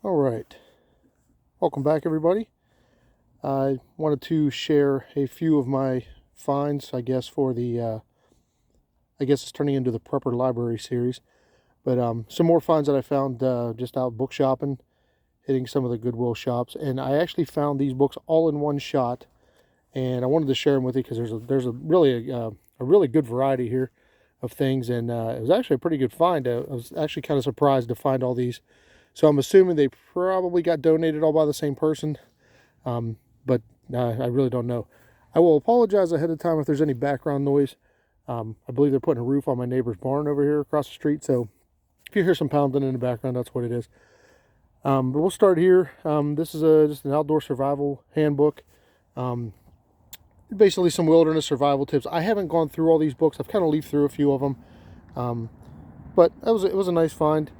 All right, welcome back, everybody. I wanted to share a few of my finds, I guess, for the, I guess it's turning into the Prepper Library series. But some more finds that I found just out book shopping, hitting some of the Goodwill shops. And I actually found these books all in one shot. And I wanted to share them with you because there's a really good variety here of things. And it was actually a pretty good find. I was actually kind of surprised to find all these. So I'm assuming they probably got donated all by the same person. But I really don't know. I will apologize ahead of time if there's any background noise. I believe they're putting a roof on my neighbor's barn over here across the street. So if you hear some pounding in the background, that's what it is. But we'll start here. This is just an outdoor survival handbook. Basically some wilderness survival tips. I haven't gone through all these books. I've kind of leafed through a few of them. But it was a nice find.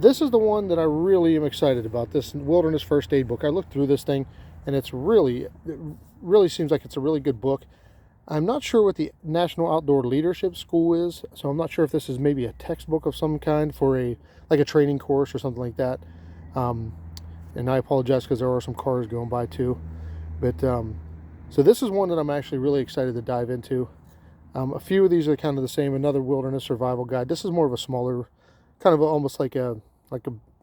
This is the one that I really am excited about, this wilderness first aid book. I looked through this thing, and it really seems like it's a really good book. I'm not sure what the National Outdoor Leadership School is, so I'm not sure if this is maybe a textbook of some kind for like a training course or something like that. And I apologize because there are some cars going by too. But so this is one that I'm actually really excited to dive into. A few of these are kind of the same. Another wilderness survival guide. This is more of a smaller, kind of almost like a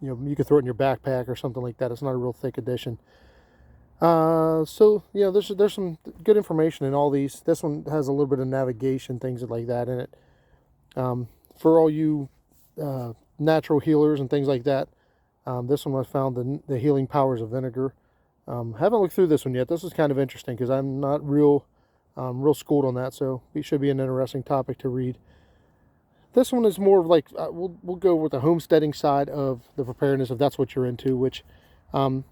you could throw it in your backpack or something like that. It's not a real thick edition. So there's some good information in all these. This one has a little bit of navigation, things like that in it. For all you natural healers and things like that, this one I found the healing powers of vinegar. Haven't looked through this one yet. This is kind of interesting because I'm not real schooled on that, so it should be an interesting topic to read. This one is more of like, we'll go with the homesteading side of the preparedness, if that's what you're into, which I'm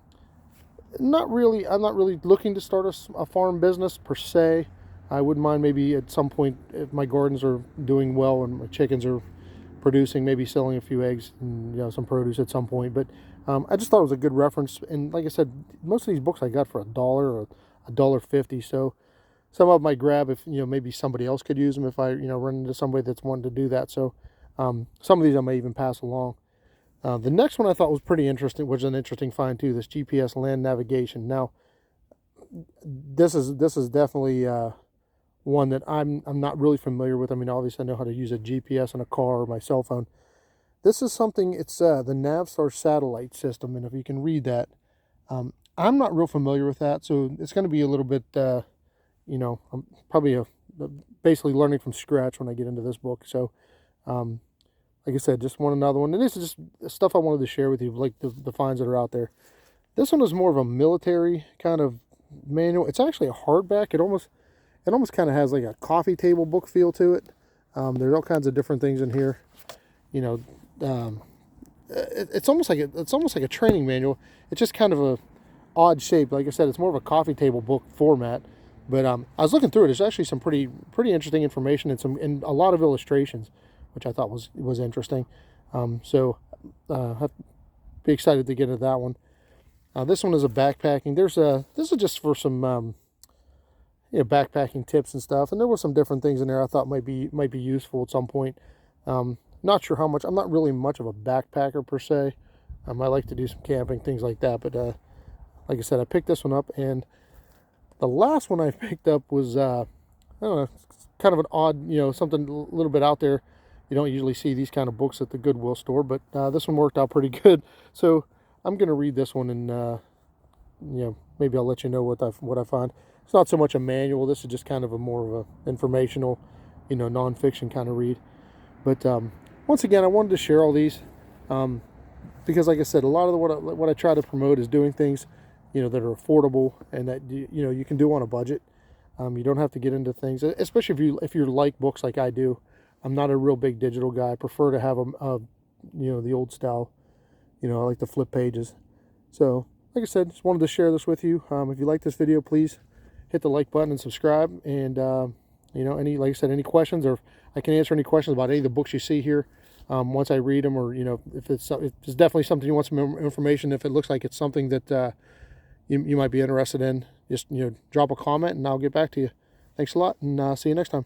not really looking to start a farm business per se. I wouldn't mind maybe at some point, if my gardens are doing well and my chickens are producing, maybe selling a few eggs and some produce at some point. But I just thought it was a good reference. And like I said, most of these books I got for $1 or $1.50. So some of them I grab if maybe somebody else could use them if I run into somebody that's wanting to do that. So some of these I may even pass along. The next one I thought was pretty interesting, which is an interesting find too. This GPS land navigation. Now, this is definitely one that I'm not really familiar with. I mean, obviously I know how to use a GPS on a car or my cell phone. This is something. It's the Navstar satellite system, and if you can read that, I'm not real familiar with that, so it's going to be a little bit. I'm probably basically learning from scratch when I get into this book. So, like I said, just want another one. And this is just stuff I wanted to share with you, like the finds that are out there. This one is more of a military kind of manual. It's actually a hardback. It almost kind of has like a coffee table book feel to it. There's all kinds of different things in here. It's almost like a training manual. It's just kind of a odd shape. Like I said, it's more of a coffee table book format. But I was looking through it. There's actually some pretty interesting information and a lot of illustrations, which I thought was interesting. So I'll be excited to get into that one. This one is a backpacking. This is just for some backpacking tips and stuff. And there were some different things in there I thought might be useful at some point. Not sure how much. I'm not really much of a backpacker per se. I like to do some camping, things like that. But like I said, I picked this one up, and the last one I picked up was, I don't know, kind of an odd, something a little bit out there. You don't usually see these kind of books at the Goodwill store, but this one worked out pretty good. So I'm going to read this one, and, maybe I'll let you know what I find. It's not so much a manual. This is just kind of a more of a informational, nonfiction kind of read. But once again, I wanted to share all these because, like I said, a lot of what I try to promote is doing things that are affordable and that you can do on a budget. You don't have to get into things, especially if you like books like I do. I'm not a real big digital guy. I prefer to have the old style. I like to flip pages. So, like I said, just wanted to share this with you. If you like this video, please hit the like button and subscribe. And like I said, any questions, or if I can answer any questions about any of the books you see here. Once I read them, or if it's definitely something you want some information. If it looks like it's something that you might be interested in, just drop a comment and I'll get back to you. Thanks a lot, and see you next time.